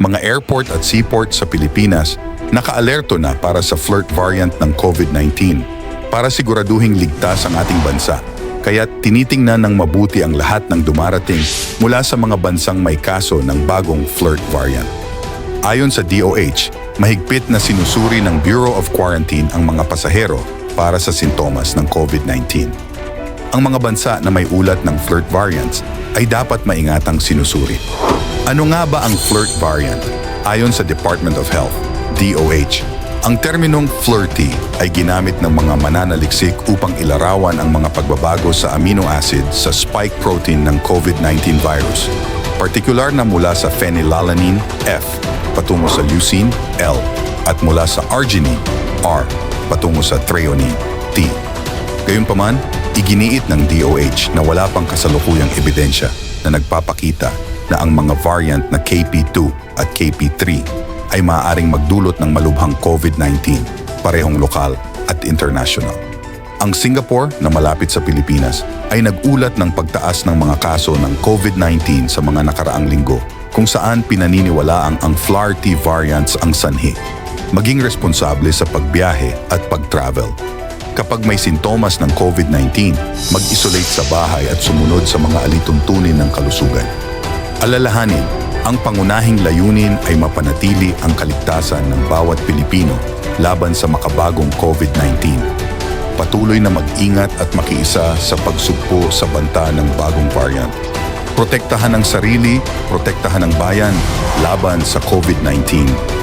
Mga airport at seaport sa Pilipinas nakaalerto na para sa flirt variant ng COVID-19 para siguraduhing ligtas ang ating bansa. Kaya tinitingnan ng mabuti ang lahat ng dumarating mula sa mga bansang may kaso ng bagong flirt variant. Ayon sa DOH, mahigpit na sinusuri ng Bureau of Quarantine ang mga pasahero para sa sintomas ng COVID-19. Ang mga bansa na may ulat ng flirt variants ay dapat maingatang sinusuri. Ano nga ba ang flirt variant? Ayon sa Department of Health, DOH, ang terminong flirty ay ginamit ng mga mananaliksik upang ilarawan ang mga pagbabago sa amino acid sa spike protein ng COVID-19 virus, partikular na mula sa phenylalanine, F, patungo sa leucine, L, at mula sa arginine, R, patungo sa threonine, T. Gayunpaman, iginiit ng DOH na wala pang kasalukuyang ebidensya na nagpapakita na ang mga variant na KP2 at KP3 ay maaaring magdulot ng malubhang COVID-19, parehong lokal at international. Ang Singapore, na malapit sa Pilipinas, ay nagulat ng pagtaas ng mga kaso ng COVID-19 sa mga nakaraang linggo, kung saan pinaniniwalaang ang Flarty variants ang sanhi. Maging responsable sa pagbiyahe at pag-travel. Kapag may sintomas ng COVID-19, mag-isolate sa bahay at sumunod sa mga alituntunin ng kalusugan. Alalahanin, ang pangunahing layunin ay mapanatili ang kaligtasan ng bawat Pilipino laban sa makabagong COVID-19. Patuloy na mag-ingat at makiisa sa pagsugpo sa banta ng bagong variant. Protektahan ang sarili, protektahan ang bayan laban sa COVID-19.